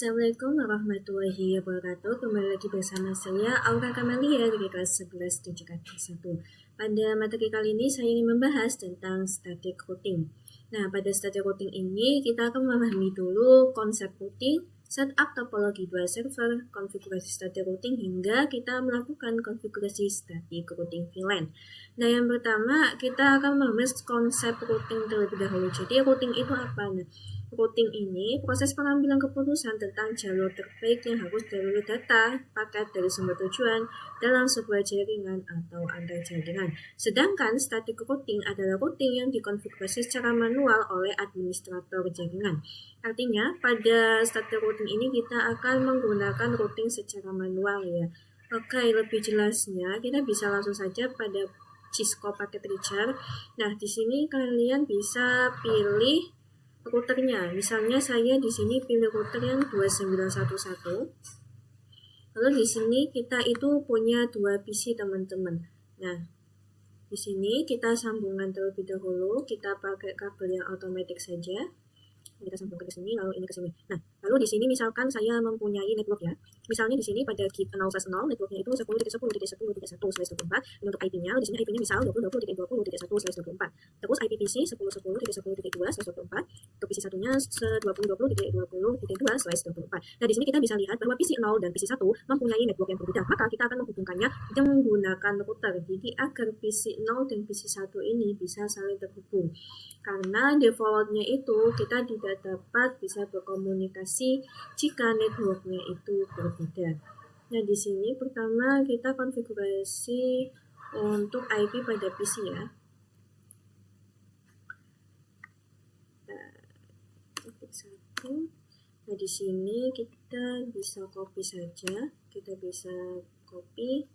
Assalamualaikum warahmatullahi wabarakatuh. Kembali lagi bersama saya Aura Kamalia dari kelas 11 7K1. Pada materi kali ini saya ingin membahas tentang static routing. Nah, pada static routing ini kita akan memahami dulu konsep routing, setup topologi dua server, konfigurasi static routing hingga kita melakukan konfigurasi static routing VLAN. Nah, yang pertama kita akan membahas konsep routing terlebih dahulu. Jadi routing itu apa? Nah, routing ini proses pengambilan keputusan tentang jalur terbaik yang harus dilalui data paket dari sumber tujuan dalam sebuah jaringan atau antar jaringan. Sedangkan static routing adalah routing yang dikonfigurasi secara manual oleh administrator jaringan. Artinya pada static routing ini kita akan menggunakan routing secara manual ya. Oke, lebih jelasnya kita bisa langsung saja pada Cisco Packet Tracer. Nah, di sini kalian bisa pilih routernya. Misalnya saya di sini pilih router yang 2911. Lalu di sini kita itu punya dua PC teman-teman. Nah, di sini kita sambungkan terlebih dahulu, kita pakai kabel yang otomatis saja. Kita sambungkan ke sini, lalu ini ke sini. Nah, lalu di sini misalkan saya mempunyai network ya. Misalnya di sini pada kit 0/0 networknya itu 10.10.10.10/24. Ini untuk IP-nya, di sini IP-nya misal 20.20.20/24. Terus IPPC 10.10.10.2/24. Untuk PC satunya 20.20.20.2/24. Nah, di sini kita bisa lihat bahwa PC 0 dan PC 1 mempunyai network yang berbeda. Maka kita akan menghubungkannya dengan menggunakan router. Jadi agar PC 0 dan PC 1 ini bisa saling terhubung. Karena defaultnya itu kita tidak dapat bisa berkomunikasi jika networknya itu berbeda. Nah, di sini pertama kita konfigurasi untuk IP pada PC ya. Nah, di sini kita bisa copy saja, kita bisa copy.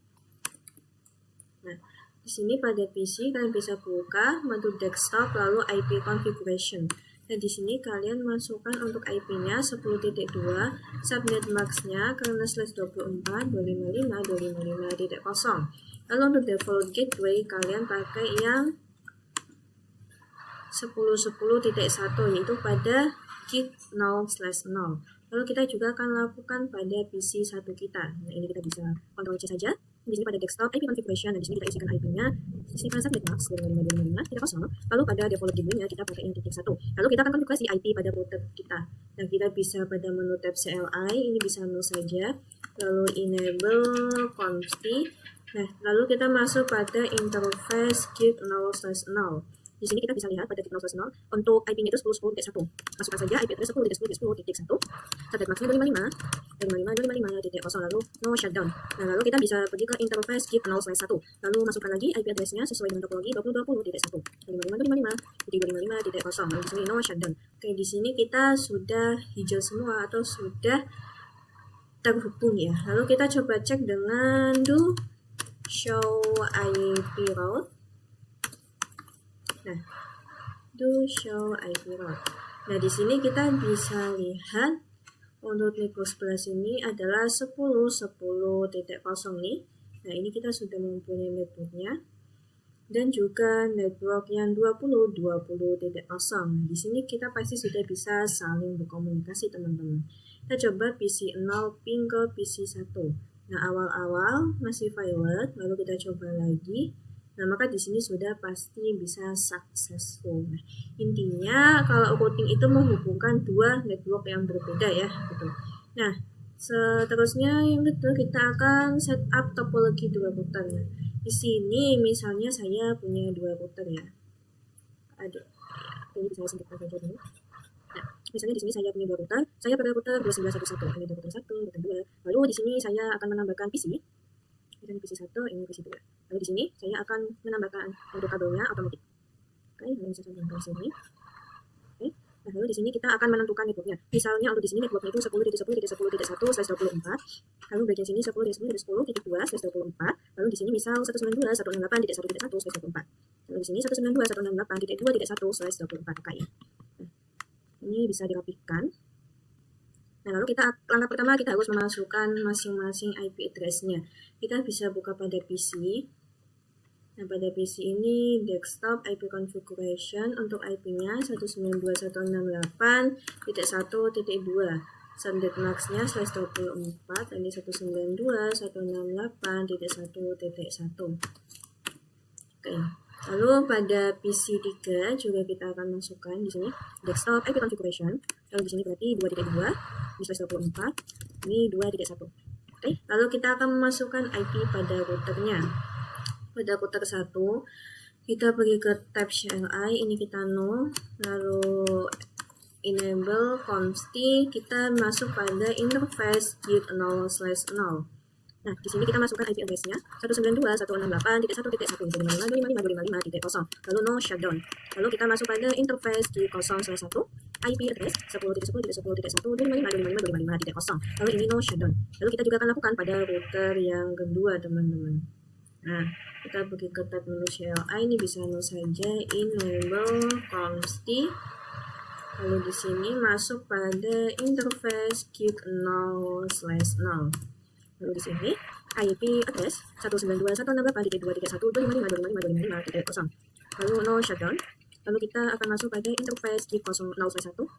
Nah, di sini pada PC kalian bisa buka menu desktop lalu IP configuration. Nah, di sini kalian masukkan untuk IP-nya 10.2, subnet max-nya karena /24 255.255.0. Lalu untuk default gateway kalian pakai yang 10.10.1 yaitu pada kit 0/0. Lalu kita juga akan lakukan pada PC 1 kita. Nah, ini kita bisa Ctrl C saja. Di sini pada desktop IP configuration, dan di sini kita isikan IP-nya simpan subnet max 255.255.0. Lalu pada default gateway-nya kita pakai yang titik 1. Lalu kita akan konfigurasi IP pada router kita. Nah, kita bisa pada menu tab CLI, ini bisa nol saja. Lalu enable confi. Nah, lalu kita masuk pada interface kit 0/0. Di sini kita bisa lihat pada kit 0/0 untuk IP-nya itu 10.10.1. Masukkan saja IP address 10.10.10.1. Subnet max-nya 255.255.0 lalu no shutdown. Nah, lalu kita bisa pergi ke interface kit 0/1. Lalu masukkan lagi IP address-nya sesuai dengan topologi 2020.1. 255.255.0. Lalu di sini no shutdown. Oke, di sini kita sudah hijau semua atau sudah terhubung ya. Lalu kita coba cek dengan do show IP route. Nah, do show IP route. Nah, di sini kita bisa lihat untuk network sebelah sini adalah 10.10.0 nih. Nah, ini kita sudah mempunyai networknya. Dan juga network yang 20.20.0. Nah, di sini kita pasti sudah bisa saling berkomunikasi teman-teman. Kita coba PC 0 ping ke PC 1. Nah, awal-awal masih violet, lalu kita coba lagi. Nah, maka di sini sudah pasti bisa successful. Nah, intinya kalau routing itu menghubungkan dua network yang berbeda ya, gitu. Nah, seterusnya yang kedua kita akan setup topologi dua router. Nah, di sini misalnya saya punya dua router ya. Ini bisa saya sebutkan saja dulu. Nah, misalnya di sini saya punya dua router. Saya pakai router 2911. Ini router 1, router 2. Lalu di sini saya akan menambahkan PC. Ini PC 1, ini PC 2. Lalu di sini saya akan menambahkan untuk kabelnya otomatis. Oke, ini bisa saya tambahkan sini. Oke. Nah, lalu di sini kita akan menentukan networknya. Misalnya untuk di sini networknya itu 10.10.10.1/24. Lalu bagian sini 10.10.10.2/24. Lalu di sini misal 192.168.1.1/24. Lalu di sini 192.168.2.1/24 KI. Nah, ini bisa dirapikan. Nah, lalu langkah pertama kita harus memasukkan masing-masing IP address-nya. Kita bisa buka pada PC. Nah, pada PC ini desktop IP configuration untuk IP-nya 192.168.1.2. subnet max-nya /24 ini 192.168.1.1. Oke. Lalu pada PC3 juga kita akan masukkan di sini desktop IP configuration. Kalau di sini berarti 2.2 di /24 ini 2.1. Oke. Lalu kita akan memasukkan IP pada routernya. Pada router 1 kita pergi ke tab CLI, ini kita no, lalu enable consti, kita masuk pada interface git 0/0. Nah, di sini kita masukkan IP address-nya 192.168.1.1.1.555.255.0. Lalu no shutdown. Lalu kita masuk pada interface git 0/1 IP address 10.10.10.1.255.255.255.0. Lalu ini no shutdown. Lalu kita juga akan lakukan pada router yang kedua, teman-teman. Nah, kita pergi ke tab menu CLI, ini bisa no saja, enable consti. Lalu di sini masuk pada interface git 0/0. Lalu di sini IP address 192.168.2.1.255.255.255.0. Lalu no shutdown. Lalu kita akan masuk pada interface git 0/1.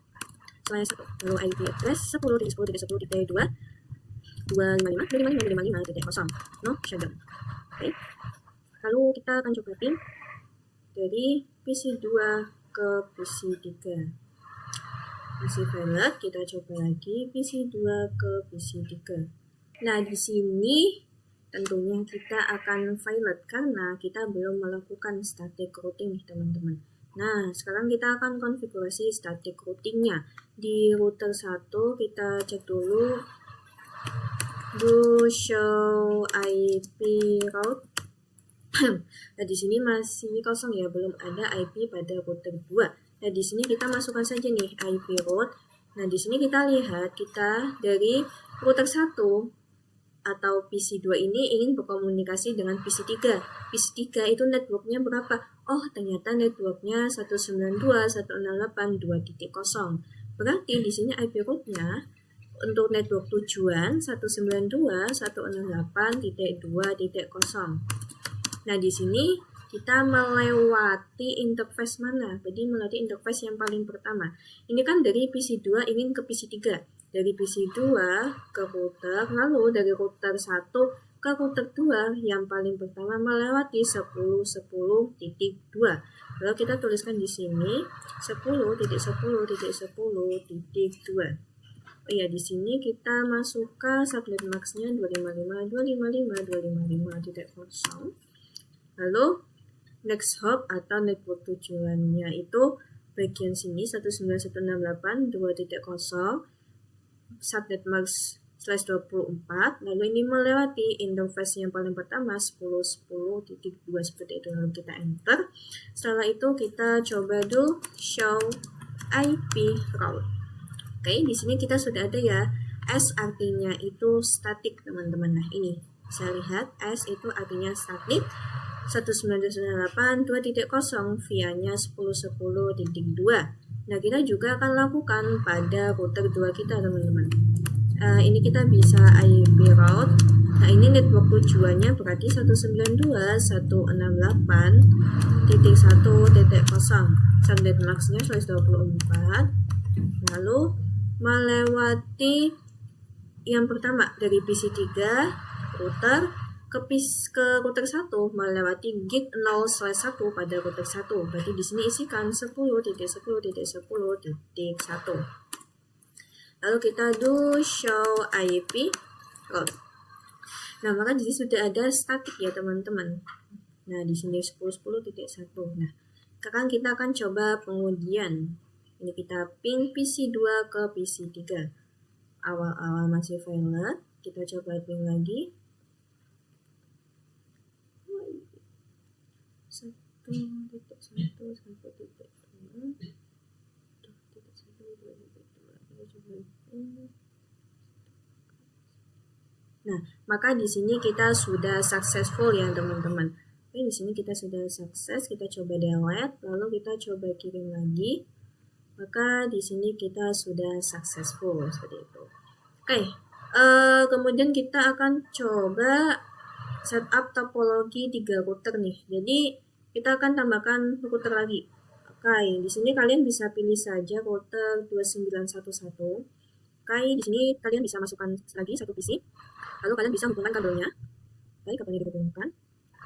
Lalu IP address 10.10.10.2.255.255.255.0. No shutdown. Oke. Lalu kita akan coba pin dari PC2 ke PC3. PC Violet, kita coba lagi PC2 ke PC3. Nah, di sini tentunya kita akan violet karena kita belum melakukan static routing, teman-teman. Nah, sekarang kita akan konfigurasi static routingnya. Di router 1 kita cek dulu do show IP route. Nah, di sini masih kosong ya, belum ada IP pada router 2. Nah, di sini kita masukkan saja nih IP route. Nah, di sini kita lihat kita dari router 1 atau PC2 ini ingin berkomunikasi dengan PC3. PC3 itu networknya berapa? Oh, ternyata networknya 192.168.2.0. Berarti di sini IP route-nya untuk network tujuan 192.168.2.0. Nah, di sini kita melewati interface mana? Jadi melewati interface yang paling pertama. Ini kan dari PC2 ingin ke PC3. Dari PC2 ke router, lalu dari router 1 ke router 2 yang paling pertama melewati 10.10.2. Lalu kita tuliskan di sini 10.10.10.2. Oh ya, di sini kita masukkan subnet max-nya 255.255.255.0. Lalu next hop atau network tujuannya itu bagian sini 19168.2.0 subnet max /24, lalu ini melewati interface yang paling pertama 10.10.2 seperti itu, lalu kita enter. Setelah itu kita coba do show IP route. Oke, di sini kita sudah ada ya, S artinya itu static, teman-teman. Nah, ini bisa lihat S itu artinya static 192.168.2.0 via-nya 10.10.2. Nah, kita juga akan lakukan pada router 2 kita, teman-teman. Ini kita bisa IP route. Nah, ini network tujuannya berarti 192.168.1.0. Subnet max-nya 124. Lalu melewati yang pertama dari PC3 router ke router 1 melewati git 0/1 pada router 1. Berarti di sini isikan 10.10.10.1. Lalu kita do show IP route. Nah, maka di sini sudah ada static ya, teman-teman. Nah, di sini 10.10.1. Nah, sekarang kita akan coba pengujian. Ini kita ping PC2 ke PC3. Awal-awal masih violet, kita coba ping lagi. 1.1.1.2. Nah, maka di sini kita sudah successful ya, teman-teman. Oke, di sini kita sudah sukses. Kita coba delete, lalu kita coba kirim lagi. Maka di sini kita sudah successful seperti itu. Oke, kemudian kita akan coba setup topologi 3 router nih. Jadi kita akan tambahkan router lagi. Oke, di sini kalian bisa pilih saja router 2911. Oke, di sini kalian bisa masukkan lagi satu PC, lalu kalian bisa hubungkan kabelnya. Baik, kabelnya dihubungkan.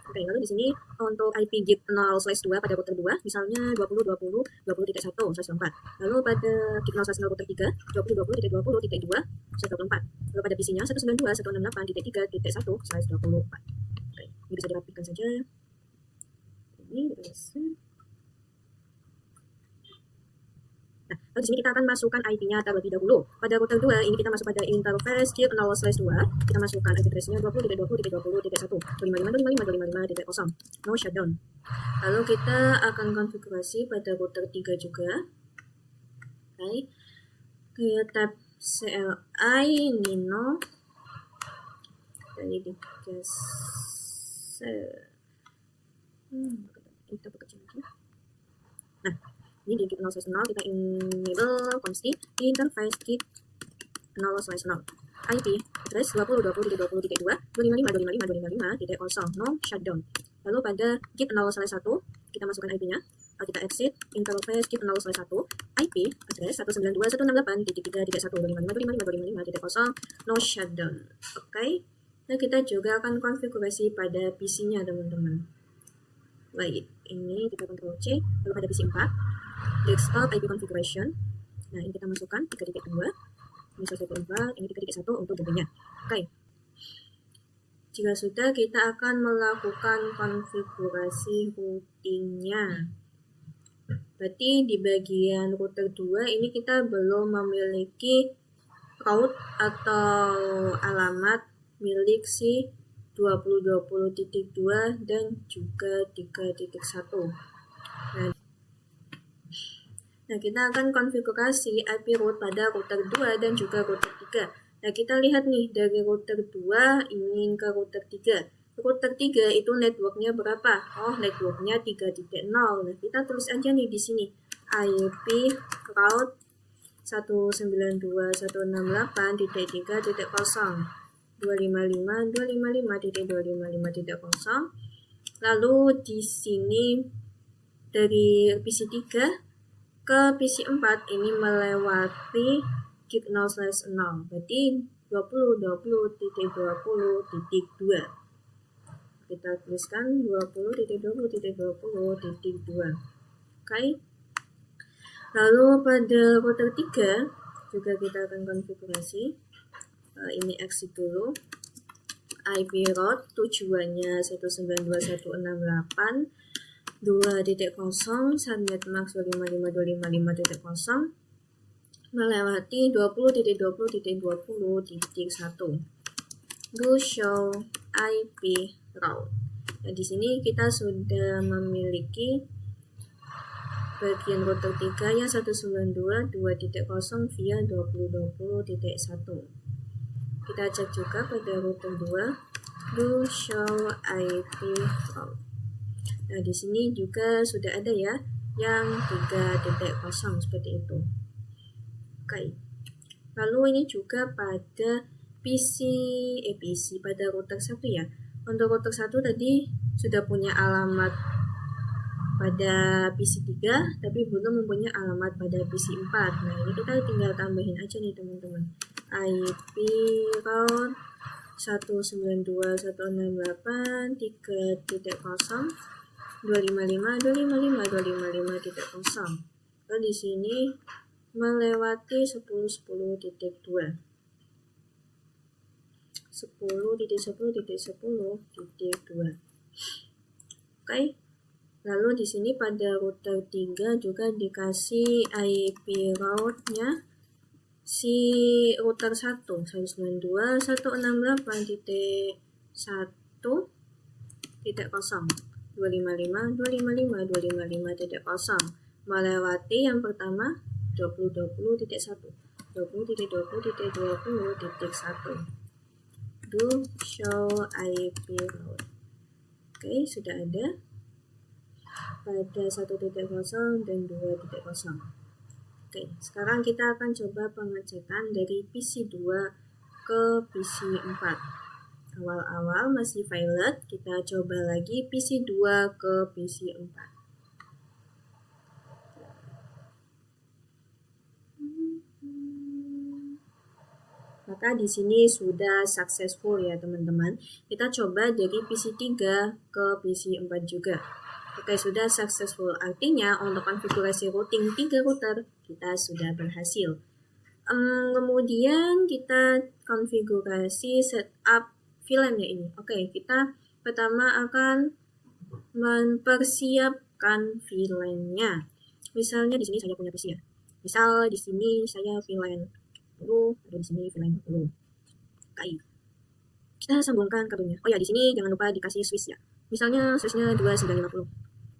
Oke, lalu di sini untuk IP gig 0/2 pada router 2, misalnya 20.20.20.1/4. Lalu pada gig 0/0 router 3, 20.20.20.2/24. Lalu pada PC-nya 192.168.3.3.1/24. Oke, ini bisa dirapikan saja. Ini kita bisa. Nah, lalu di sini kita akan masukkan IP-nya terlebih dahulu. Pada router 2, ini kita masuk pada interface gig 0/2. Kita masukkan IP address-nya 20.20.20.1, 255.255.255.0. No shutdown. Lalu kita akan konfigurasi pada router 3 juga. Oke. Kita tab CLI Nino. Jadi digeser. Kita bekerja lagi. Nah, ini di gig 0/0 kita enable consti interface gig 0/0 IP address 20.20.20.2 255.255.255.0 no shutdown. Lalu pada gig 0/1 kita masukkan IP-nya, kita exit interface gig 0/1 IP address 192.168.3.3.1 255.255.255.0 no shutdown. Oke. Nah, kita juga akan konfigurasi pada PC-nya teman-teman. Baik, ini kita Ctrl C, lalu pada PC 4 desktop IP configuration. Nah, ini kita masukkan 3.2, ini 1.4, ini 3.1 untuk domainnya. Oke. Jika sudah, kita akan melakukan konfigurasi routingnya. Berarti di bagian router 2 ini kita belum memiliki route atau alamat milik si 20.20.2 dan juga 3.1. Nah, kita akan konfigurasi IP route pada router 2 dan juga router 3. Nah, kita lihat nih dari router 2 ingin ke router 3. Router 3 itu networknya berapa? Oh, networknya 3.0. Nah, kita tulis aja nih di sini. IP route 192.168.3.0 255.255.255.0. Lalu di sini dari PC 3 ke PC 4 ini melewati gig 0/0, berarti 20.20.20.2. Kita tuliskan 20.20.20.2. Oke. Lalu pada router 3 juga kita akan konfigurasi. Ini exit dulu. IP route tujuannya 192.168. 2.0 subnet max 255.255.0 melewati 20.20.20.1. Do show IP route. Nah, di sini kita sudah memiliki bagian router 3 yang 192.2.0 via 20.20.1. Kita cek juga pada router 2 do show IP route. Nah, di sini juga sudah ada ya yang 3.0 seperti itu. Oke. Lalu ini juga pada PC pada router 1 ya. Untuk router 1 tadi sudah punya alamat pada PC 3 tapi belum mempunyai alamat pada PC 4. Nah, ini kita tinggal tambahin aja nih teman-teman. IP route 192.168.3.0 255.255.255.0. Lalu di sini melewati 10.10.2. 10.10.10.2. Oke. Lalu di sini pada router 3 juga dikasih IP route-nya si router 1 192.168.1.0 255.255.255.0 melewati yang pertama 20.20.1 20.20.20.1. Do show IP route. Oke, sudah ada pada 1.0 dan 2.0. Oke, sekarang kita akan coba pengecekan dari PC 2 ke PC 4. Awal-awal masih violet, kita coba lagi PC 2 ke PC 4. Maka di sini sudah successful ya teman-teman. Kita coba dari PC 3 ke PC 4 juga. Oke, sudah successful. Artinya untuk konfigurasi routing 3 router kita sudah berhasil. Kemudian kita konfigurasi setup VLAN-nya ini. Oke, kita pertama akan mempersiapkan VLAN-nya. Misalnya di sini saya punya PC ya. Misal di sini saya VLAN 10, ada di sini VLAN 20. Oke. Kita sambungkan kabelnya. Oh ya, di sini jangan lupa dikasih switch ya. Misalnya switch-nya 2950.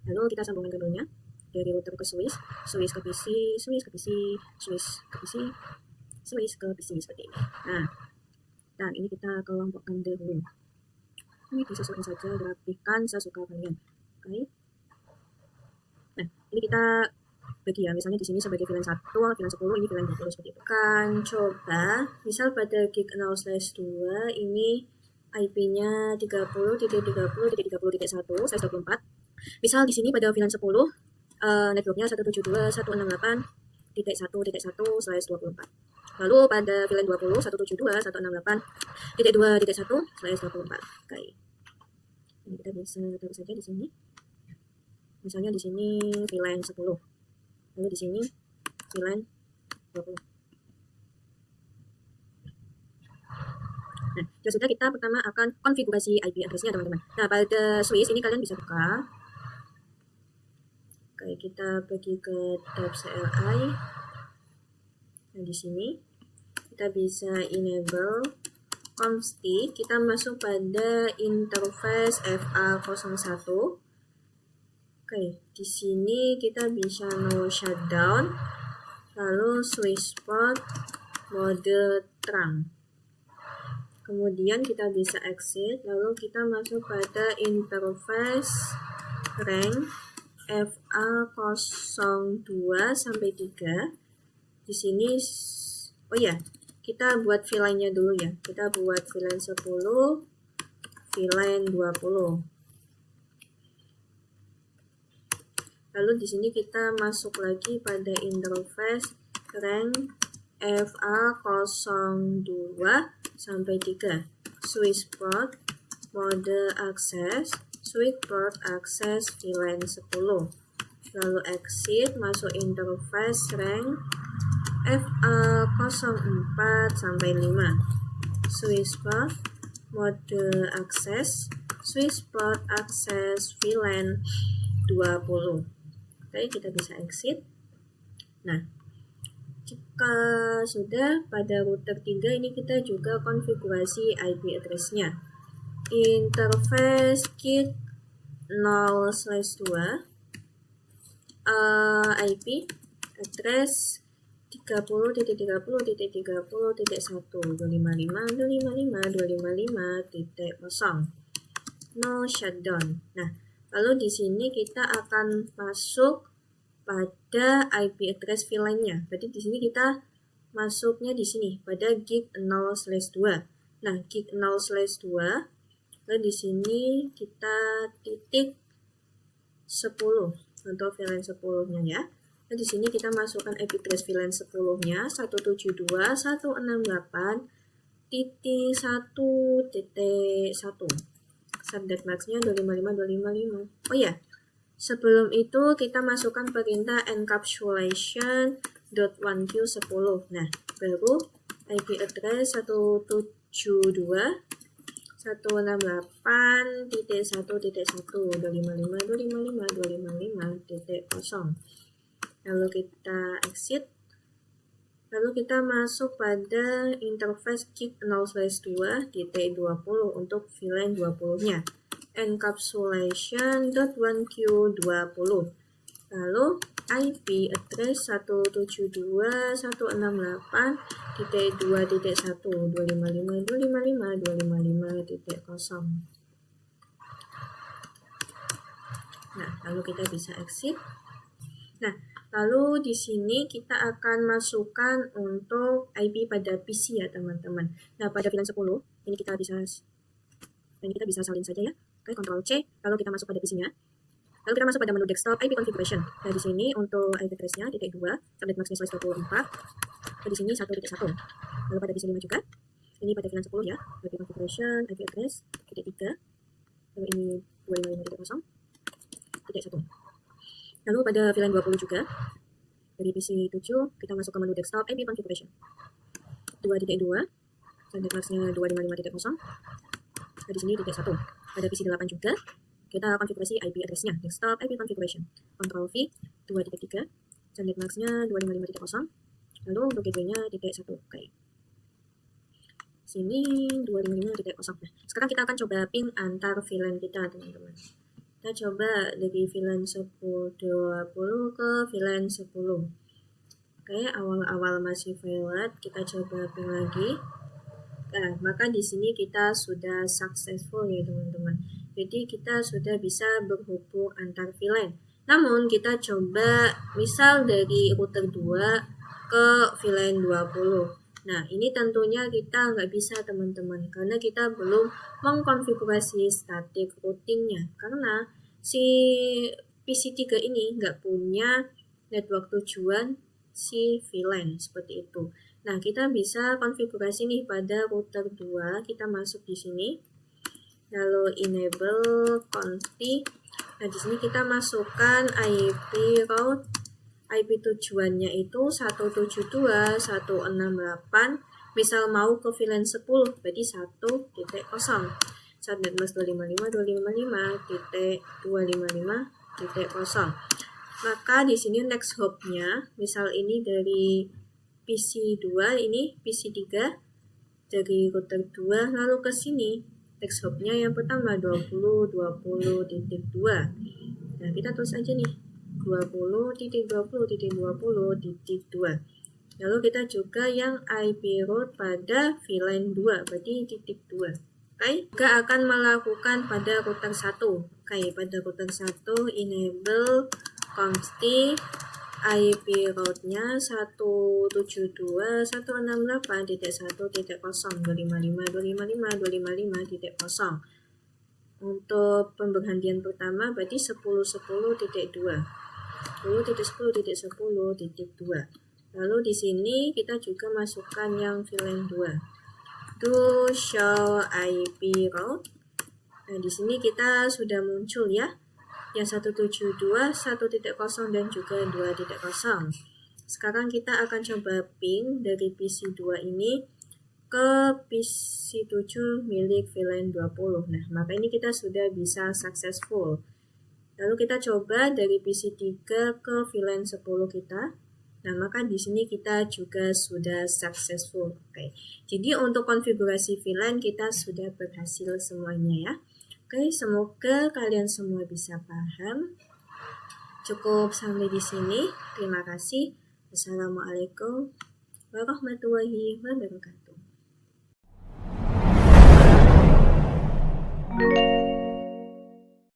Lalu kita sambungkan kabelnya dari router ke switch, switch ke PC, switch ke PC, switch ke PC, switch ke PC seperti ini. Nah, ini kita kelompokkan dahulu. Ini disesuaikan saja grafikan sesuka kalian. Oke. Nah, ini kita bagi ya, misalnya di sini sebagai VLAN 1, VLAN 10, ini VLAN 20 seperti itu. Akan coba, misal pada gig 0/2 ini IP-nya 30.30.30.1 size 24. Misal di sini pada VLAN 10 networknya 172.168.1.1/24. Lalu pada VLAN 20 172.168.2.1/24. Oke. Ini kita bisa taruh saja di sini. Misalnya di sini VLAN 10. Lalu di sini VLAN 20. Nah, sudah kita pertama akan konfigurasi IP address-nya teman-teman. Nah, pada switch ini kalian bisa buka. Oke, kita pergi ke tab CLI. Nah, di sini kita bisa enable config. Kita masuk pada interface FA01. Oke, di sini kita bisa no shutdown, lalu switch port mode terang. Kemudian kita bisa exit, lalu kita masuk pada interface rank FA02 sampai 3. Di sini, oh ya, kita buat VLAN-nya dulu ya. Kita buat VLAN 10, VLAN 20. Lalu di sini kita masuk lagi pada interface rank FA02 sampai 3. Switch port, mode access, switch port access VLAN 10. Lalu exit, masuk interface rank FA04 sampai 5. Switch port, mode access, switch port access VLAN 20. Oke, kita bisa exit. Nah, jika sudah pada router 3 ini kita juga konfigurasi IP address-nya. Interface gig 0/2 IP address 30.30.1.255.255.255.0 no shutdown. Nah, lalu di sini kita akan masuk pada IP address VLAN-nya. Berarti di sini kita masuknya di sini pada gig 0/2. Nah, gig 0/2. Lalu di sini kita titik 10 untuk VLAN 10-nya ya. Nah, di sini kita masukkan IP address VLAN 10-nya 172.168.1.1. Subnet max-nya 255.255. Oh ya, sebelum itu kita masukkan perintah encapsulation.1q10. Nah, baru IP address 172.1.1.255.255.255.0. Lalu kita exit. Lalu kita masuk pada interface gig 0/2 T20 untuk VLAN 20-nya. Encapsulation.1q20. Lalu IP address 172.168.2.1.255.255.0. Nah, lalu kita bisa exit. Nah, lalu di sini kita akan masukkan untuk IP pada PC ya teman-teman. Nah, pada VLAN 10 ini kita bisa salin saja ya. Oke, Ctrl C, lalu kita masuk pada PC-nya. Lalu kita masuk pada menu desktop IP configuration. Nah, di sini untuk IP address-nya titik 2, subnet max-nya 24. di sini 1.1. Lalu pada PC 5 juga. Ini pada VLAN 10 ya. IP configuration, IP address, titik 3. Lalu ini 255.0.1. Lalu pada VLAN 20 juga. Dari PC 7 kita masuk ke menu desktop IP configuration. 2.2. Standard max-nya 255.0. Di sini titik 1. Pada PC 8 juga kita konfigurasi IP address-nya, desktop IP configuration. Ctrl V 2.3. Standard max-nya 255.0. Lalu untuk gateway-nya titik 1. Oke. Sini 255.0. Nah, sekarang kita akan coba ping antar VLAN kita, teman-teman. Kita coba dari VLAN 10.20 ke VLAN 10. Oke, awal-awal masih violet, kita coba ping lagi. Nah, maka di sini kita sudah successful ya, teman-teman. Jadi kita sudah bisa berhubung antar VLAN. Namun kita coba misal dari router 2 ke VLAN 20. Nah, ini tentunya kita nggak bisa, teman-teman, karena kita belum mengkonfigurasi static routingnya. Karena si PC3 ini nggak punya network tujuan si VLAN, seperti itu. Nah, kita bisa konfigurasi nih pada router 2, kita masuk di sini. Lalu enable config. Nah, di sini kita masukkan IP route. IP tujuannya itu 172.168. Misal mau ke VLAN 10, berarti 1.0. Standard max 255.255.255.0. Maka di sini next hop-nya, misal ini dari PC 2, ini PC 3 dari router 2, lalu ke sini next hop-nya yang pertama 20.20.2. Nah, kita tulis aja nih 20.20.20.2. Lalu kita juga yang IP route pada VLAN 2, berarti titik 2. Oke, juga akan melakukan pada router 1. Oke, pada router 1 enable config IP route-nya 172.168.1.0.255.255.255.0. Untuk pemberhentian pertama berarti 10.10.2. 10.10.10.2. Lalu di sini kita juga masukkan yang VLAN 2. Do show IP route. Nah, di sini kita sudah muncul ya. Yang 172, 1.0 dan juga 2.0. Sekarang kita akan coba ping dari PC 2 ini ke PC 7 milik VLAN 20. Nah, maka ini kita sudah bisa successful. Lalu kita coba dari PC 3 ke VLAN 10 kita. Nah, maka di sini kita juga sudah successful. Oke. Jadi untuk konfigurasi VLAN kita sudah berhasil semuanya ya. Oke, semoga kalian semua bisa paham. Cukup sampai di sini. Terima kasih. Wassalamualaikum warahmatullahi wabarakatuh.